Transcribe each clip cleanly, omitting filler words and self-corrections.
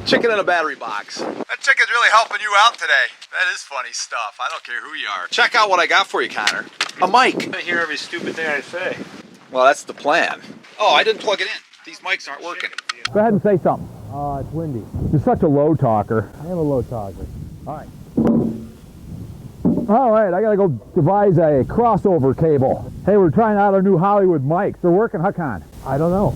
Chicken in a battery box. That chicken's really helping you out today. That is funny stuff. I don't care who you are. Check out what I got for you, Connor. A mic. I hear every stupid thing I say. Well, that's the plan. Oh, I didn't plug it in. These mics aren't working. Go ahead and say something. It's windy. You're such a low talker. I am a low talker. All right. All right, I gotta go devise a crossover cable. Hey, we're trying out our new Hollywood mics. They're working, huh, Con? I don't know.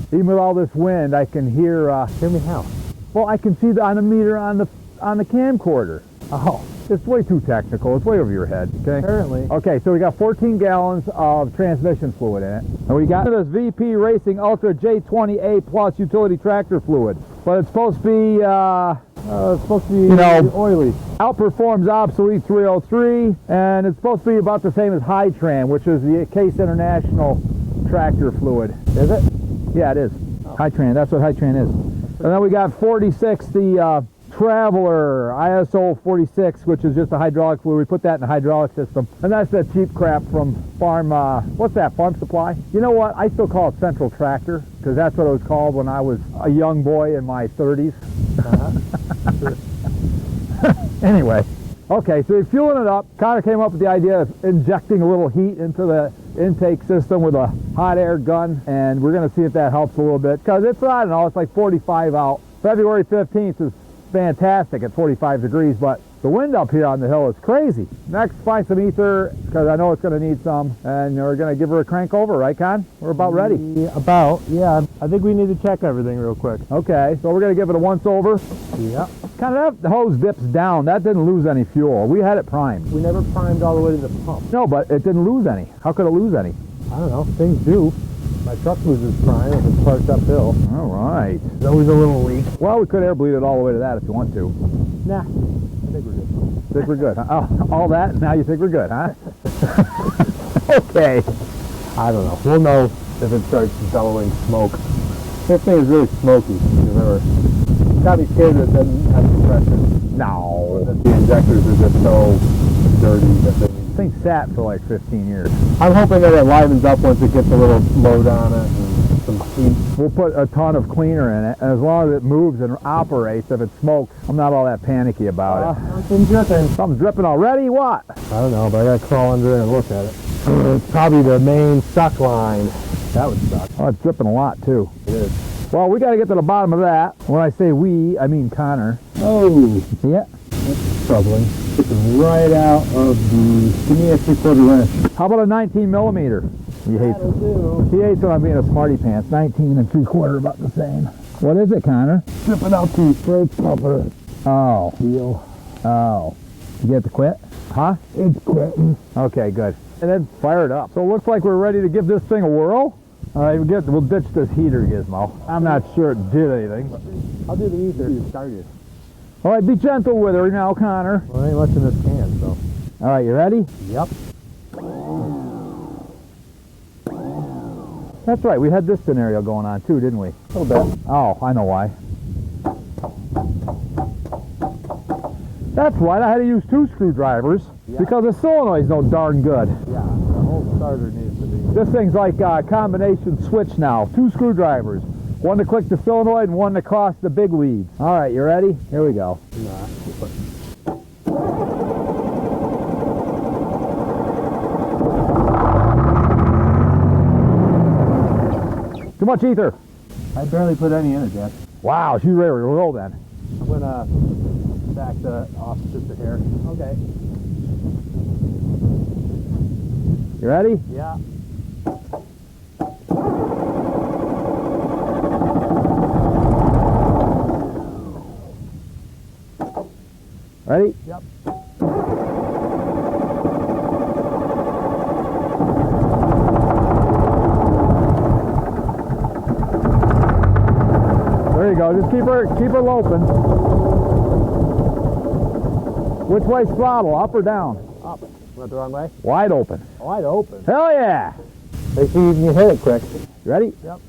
Even with all this wind, I can hear. Hear me how? Well, I can see on the meter on the camcorder. Oh. It's way too technical. It's way over your head, okay? Apparently. Okay, so we got 14 gallons of transmission fluid in it. And we got this VP Racing Ultra J20A Plus utility tractor fluid. But it's supposed to be, you know, oily. Outperforms obsolete 303, and it's supposed to be about the same as Hytran, which is the Case International tractor fluid. Is it? Yeah, it is. Oh. Hytran, that's what Hytran is. And then we got 46, the Traveler ISO 46, which is just a hydraulic fluid. We put that in the hydraulic system. And that's that cheap crap from Farm, what's that, Farm Supply? You know what? I still call it Central Tractor, because that's what it was called when I was a young boy in my 30s. Anyway, okay, so we're fueling it up. Connor came up with the idea of injecting a little heat into the intake system with a hot air gun, and we're going to see if that helps a little bit, because it's, I don't know, it's like 45 out. February 15th is fantastic at 45 degrees, but the wind up here on the hill is crazy. Next, find some ether, because I know it's going to need some, and we're going to give her a crank over, right, Con? We're about ready. Yeah. I think we need to check everything real quick. Okay, so we're going to give it a once over. Yep. Kind of, the hose dips down. That didn't lose any fuel. We had it primed. We never primed all the way to the pump. No, but it didn't lose any. How could it lose any? I don't know. Things do. My truck loses prime if it's parked uphill. All right. There's always a little leak. Well, we could air bleed it all the way to that if you want to. Nah, I think we're good. Think we're good, huh? Oh, all that, now you think we're good, huh? Okay. I don't know. We'll know if it starts bellowing smoke. This thing is really smoky. Remember, got me scared that it doesn't have compression. No. Or that the injectors are just so dirty that they... This thing sat for like 15 years. I'm hoping that it livens up once it gets a little load on it and some heat. We'll put a ton of cleaner in it, and as long as it moves and operates, if it smokes, I'm not all that panicky about it. Something's dripping. Something's dripping already? What? I don't know, but I gotta crawl under it and look at it. It's probably the main suck line. That would suck. Oh, it's dripping a lot too. It is. Well, we gotta get to the bottom of that. When I say we, I mean Connor. Oh. Yeah. That's troubling. It's right out of the... Give me a 3/4 inch. How about a 19 millimeter? He hates it. He hates when I'm being a smarty pants. 19 and 3/4 about the same. What is it, Connor? Dripping out the brake pumper. Oh. Wheel. Oh. You get to quit? Huh? It's quitting. Okay, good. And then fire it up. So it looks like we're ready to give this thing a whirl. All right, we'll ditch this heater gizmo. I'm not sure it did anything. I'll do the ether. You started. All right, be gentle with her now, Connor. Well, there ain't much in this can, so. All right, you ready? Yep. That's right, we had this scenario going on too, didn't we? A little bit. Oh, I know why. That's right, I had to use 2 screwdrivers because the solenoid's no darn good. Yeah, the whole starter needs to be. This thing's like a combination switch now. 2 screwdrivers. One to click the solenoid and one to cross the big lead. All right, you ready? Here we go. Nah. Too much ether. I barely put any in it yet. Wow, she's ready to roll then. I'm gonna back the off just a hair. Okay. You ready? Yeah. Ready? Yep. There you go. Just keep her loping. Which way's throttle? Up or down? Up. Went the wrong way? Wide open. Wide open. Hell yeah! Make sure you hit it quick. You ready? Yep.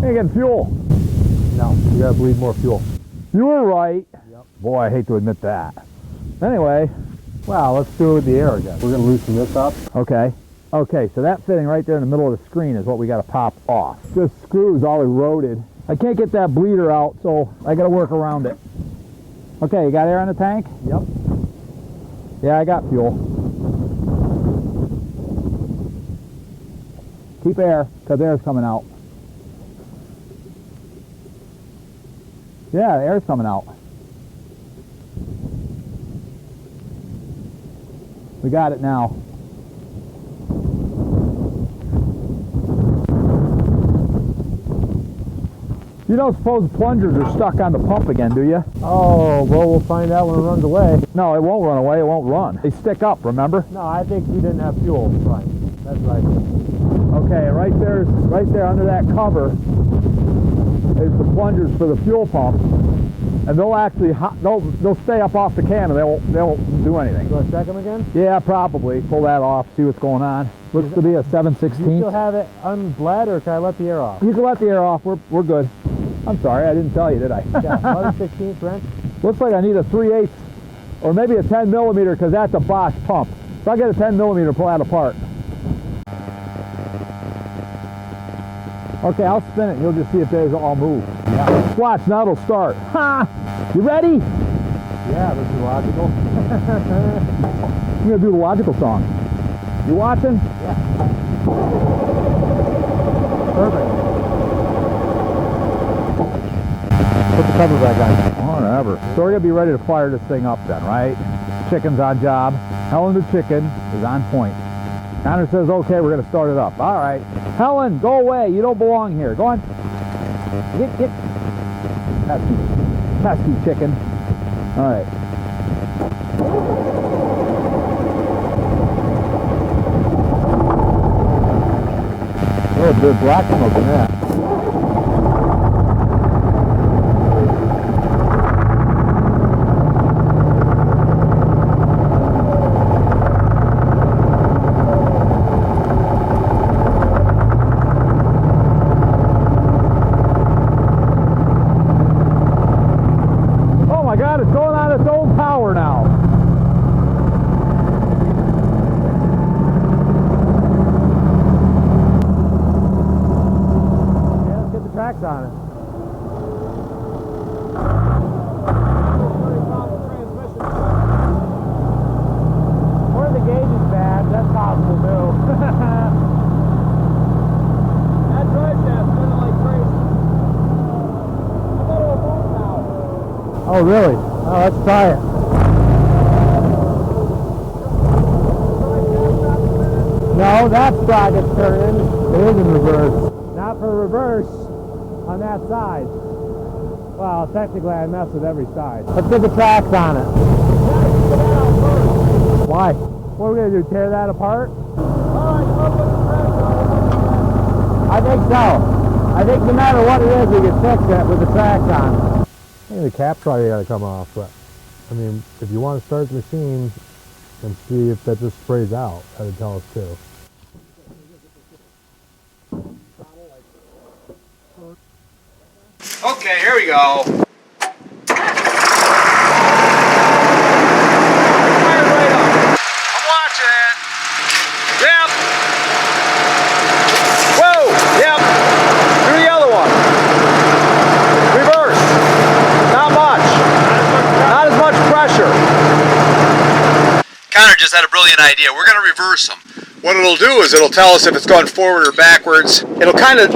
Ain't getting fuel. No, you gotta bleed more fuel. You were right. Yep. Boy, I hate to admit that. Anyway. Well, let's do it with the air again. We're gonna loosen this up. Okay. Okay, so that fitting right there in the middle of the screen is what we gotta pop off. This screw is all eroded. I can't get that bleeder out, so I gotta work around it. Okay, you got air in the tank? Yep. Yeah, I got fuel. Keep air, because air's coming out. Yeah, the air's coming out. We got it now. You don't suppose the plungers are stuck on the pump again, do you? Oh, well, we'll find out when it runs away. No, it won't run away. It won't run. They stick up, remember? No, I think we didn't have fuel. Right. That's right. Okay, right there under that cover is the plungers for the fuel pump, and they'll actually they'll stay up off the can and they won't do anything. You want to check them again? Yeah, probably. Pull that off, see what's going on. Looks to be a 7/16. Do you still have it unbled, or can I let the air off? You can let the air off. We're good. I'm sorry, I didn't tell you, did I? Yeah, 11/16 wrench. Looks like I need a 3/8 or maybe a 10 millimeter because that's a Bosch pump. So I'll get a 10 millimeter, pull that apart. Okay, I'll spin it and you'll just see if those all move. Yeah. Watch, now it'll start. Ha! You ready? Yeah, this is logical. I'm gonna do the logical song. You watching? Yeah. Perfect. Put the cover back on. Whatever. So we're gonna be ready to fire this thing up then, right? Chicken's on job. Helen the chicken is on point. Connor says, okay, we're gonna start it up. All right. Helen, go away. You don't belong here. Go on. Get. Pesky chicken. All right. Oh, good black smoke in that. On it. Or the gauge is bad, that's possible too. That drive shaft's spinning like crazy. I thought it would move now. Oh really? Oh, let's try it. No, that sprocket's turning. It is in reverse. Not for reverse. On that side. Well, technically I messed with every side. Let's get the tracks on it. Why? What are we going to do, tear that apart? I think so. I think no matter what it is, we can fix it with the tracks on. I think the cap's probably got to come off, but I mean, if you want to start the machine and see if that just sprays out, that would tell us too. Okay, here we go. Fire right up. I'm watching it. Yep. Whoa, yep. Do the other one. Reverse. Not much. Not as much pressure. Connor just had a brilliant idea. We're going to reverse them. What it'll do is it'll tell us if it's going forward or backwards. It'll kind of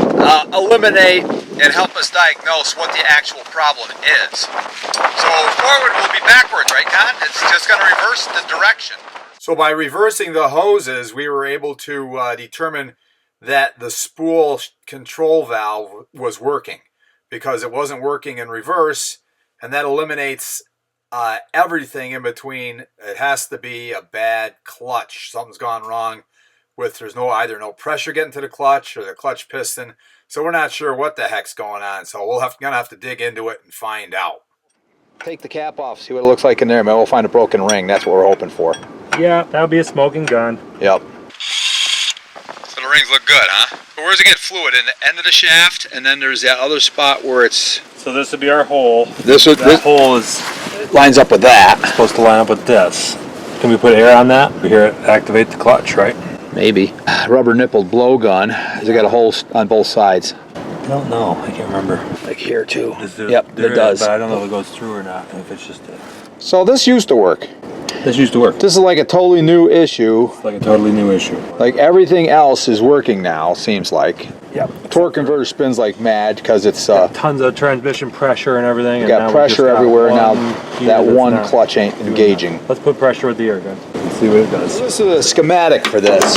eliminate and help us diagnose what the actual problem is. So forward will be backwards, right, Con? It's just going to reverse the direction. So by reversing the hoses, we were able to determine that the spool control valve was working because it wasn't working in reverse, and that eliminates everything in between. It has to be a bad clutch. Something's gone wrong with there's either no pressure getting to the clutch or the clutch piston. So we're not sure what the heck's going on. So gonna have to dig into it and find out. Take the cap off, see what it looks like in there. Maybe we'll find a broken ring. That's what we're hoping for. Yeah, that'll be a smoking gun. Yep. So the rings look good, huh? But where's it get fluid in the end of the shaft, and then there's that other spot where it's... So this would be our hole. This hole is lines up with that. supposed to line up with this. Can we put air on that? We hear it activate the clutch, right? Maybe. Rubber nippled blowgun. Has it got a hole on both sides? I don't know. I can't remember. Like here too. Yep, it does. But I don't know if it goes through or not. If it's just a... So this used to work. This used to work. This is like a totally new issue. It's like a totally new issue. Like everything else is working now, seems like. Yep. Torque converter spins like mad because it's tons of transmission pressure and everything. you got pressure everywhere now. That one clutch ain't engaging. Let's put pressure with the air gun and see what it does. This is a schematic for this.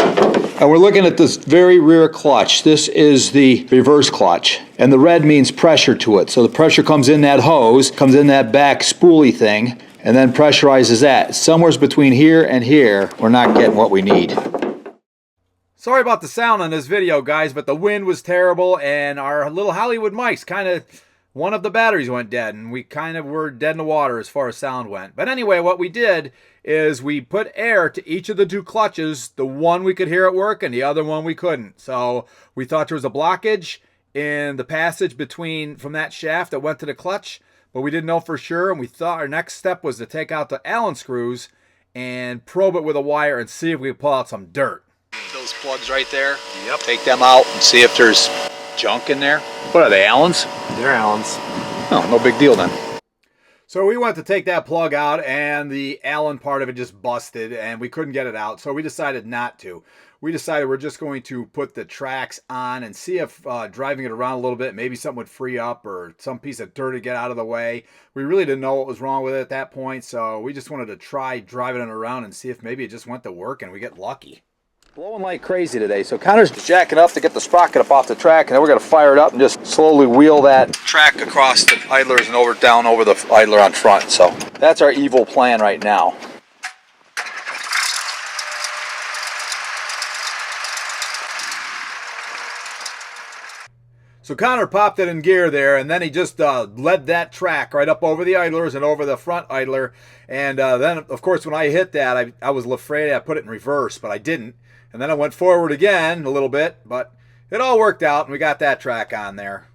And we're looking at this very rear clutch. This is the reverse clutch. And the red means pressure to it. So the pressure comes in that hose, comes in that back spoolie thing, and then pressurizes that. Somewhere between here and here, we're not getting what we need. Sorry about the sound on this video, guys, but the wind was terrible, and our little Hollywood mics one of the batteries went dead, and we kind of were dead in the water as far as sound went. But anyway, what we did is we put air to each of the two clutches. The one we could hear it work, and the other one we couldn't. So we thought there was a blockage in the passage from that shaft that went to the clutch, but we didn't know for sure, and we thought our next step was to take out the Allen screws and probe it with a wire and see if we could pull out some dirt. Those plugs right there, Yep. take them out and see if there's junk in there. What are they, Allens? They're Allens. Oh, no big deal then. So we went to take that plug out, and the Allen part of it just busted, and we couldn't get it out, so we decided not to. We decided we're just going to put the tracks on and see if driving it around a little bit, maybe something would free up or some piece of dirt to get out of the way. We really didn't know what was wrong with it at that point, so we just wanted to try driving it around and see if maybe it just went to work and we get lucky. Blowing like crazy today, so Connor's jacking up to get the sprocket up off the track, and then we're going to fire it up and just slowly wheel that track across the idlers and down over the idler on front. So that's our evil plan right now. So Connor popped it in gear there, and then he just led that track right up over the idlers and over the front idler. And then, of course, when I hit that, I was afraid I put it in reverse, but I didn't. And then I went forward again a little bit, but it all worked out, and we got that track on there.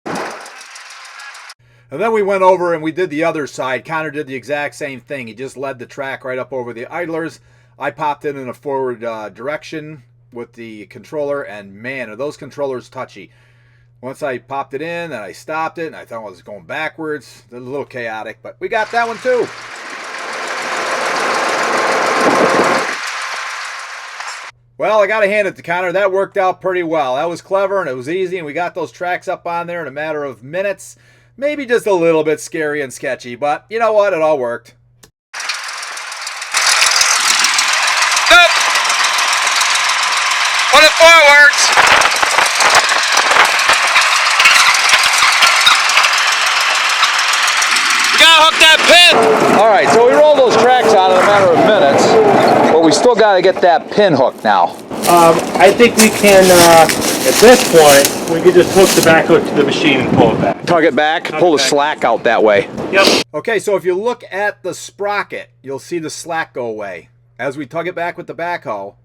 And then we went over and we did the other side. Connor did the exact same thing. He just led the track right up over the idlers. I popped it in a forward direction with the controller, and man, are those controllers touchy. Once I popped it in, and I stopped it, and I thought it was going backwards. It was a little chaotic, but we got that one too. Well, I got to hand it to Connor. That worked out pretty well. That was clever, and it was easy, and we got those tracks up on there in a matter of minutes. Maybe just a little bit scary and sketchy, but you know what? It all worked. Nope. Put it forwards. You gotta hook that pin. All right, so we rolled those tracks out in a matter of minutes, but we still gotta get that pin hooked now. I think we can, at this point, we could just hook the back hook to the machine and pull it back. Tug it back, pull the slack out that way. Yep. Okay, so if you look at the sprocket, you'll see the slack go away as we tug it back with the backhoe,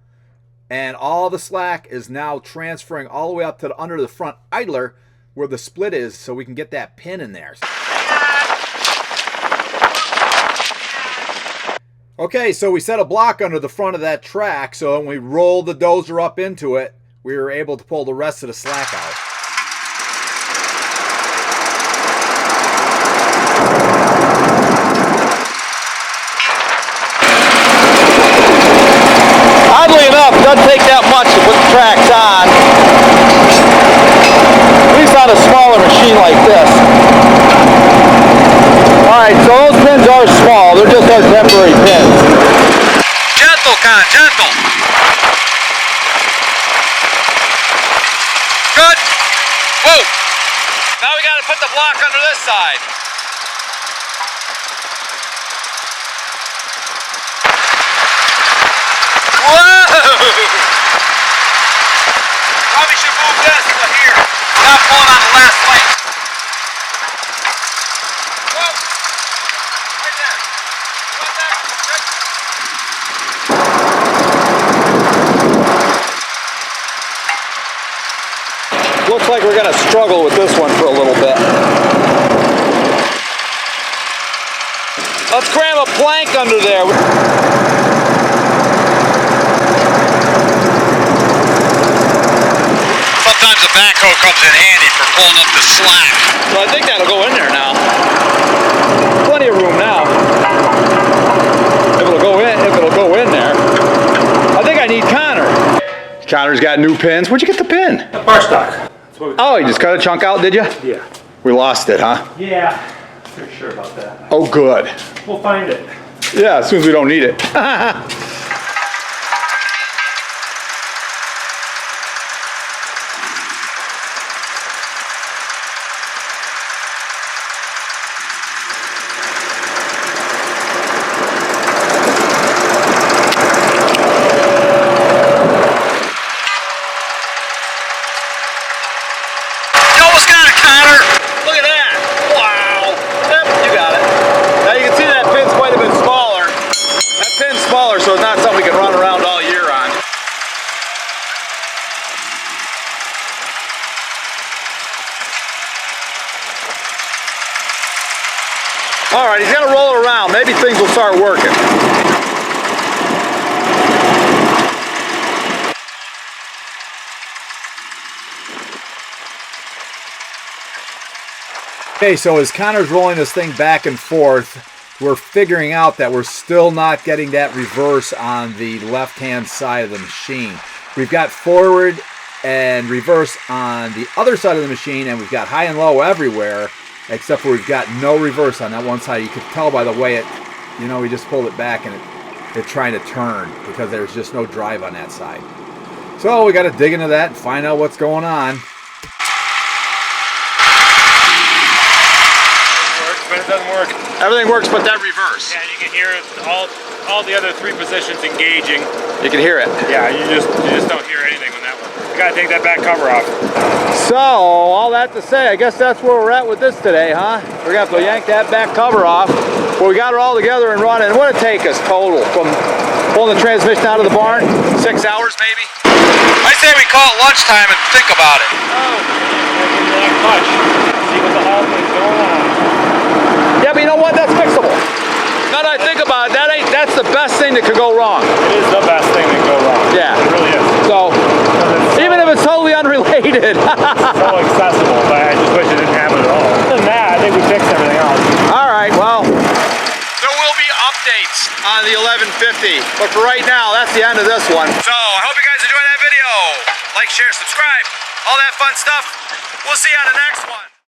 and all the slack is now transferring all the way up to under the front idler where the split is, so we can get that pin in there. Okay, so we set a block under the front of that track, so when we rolled the dozer up into it, we were able to pull the rest of the slack out. Oddly enough, it doesn't take that much to put the tracks on, at least on a smaller machine like this. Alright, so those pins are small, they're just our temporary pins. Gentle, Con, gentle. Good. Whoa. Now we gotta put the block under this side. Whoa! Probably should move this to here. Not pulling on the last link. Whoa! Right there. Right there. Good. Looks like we're gonna struggle with this one for a little bit. Let's cram a plank under there. Sometimes a backhoe comes in handy for pulling up the slack. So I think that'll go in there now. Plenty of room now. If it'll go in there. I think I need Connor. Connor's got new pins. Where'd you get the pin? A bar stock. Oh, you just cut a chunk out, did you? Yeah. We lost it, huh? Yeah. Pretty sure about that. Oh, good. We'll find it. Yeah, as soon as we don't need it. So it's not something we can run around all year on. All right, he's gonna roll it around. Maybe things will start working. Okay, so as Connor's rolling this thing back and forth, we're figuring out that we're still not getting that reverse on the left-hand side of the machine. We've got forward and reverse on the other side of the machine, and we've got high and low everywhere, except for we've got no reverse on that one side. You could tell by the way it, you know, we just pulled it back and it's trying to turn because there's just no drive on that side. So we got to dig into that and find out what's going on. But it doesn't work. Everything works but that reverse. Yeah, you can hear all the other three positions engaging. You can hear it. Yeah, you just don't hear anything on that one. You gotta take that back cover off. So, all that to say, I guess that's where we're at with this today, huh? We're gonna have to yank that back cover off. But we got it all together and running. What did it take us total from pulling the transmission out of the barn? 6 hours maybe? I say we call it lunchtime and think about it. Oh, not much. See what the hell is going on. Yeah, but you know what? That's fixable. Now that I think about it, that's the best thing that could go wrong. It is the best thing that could go wrong. Yeah. It really is. So, even if it's totally unrelated. So accessible, but I just wish it didn't happen at all. Other than that, I think we fixed everything else. All right, well, there will be updates on the 1150, but for right now, that's the end of this one. So, I hope you guys enjoyed that video. Like, share, subscribe, all that fun stuff. We'll see you on the next one.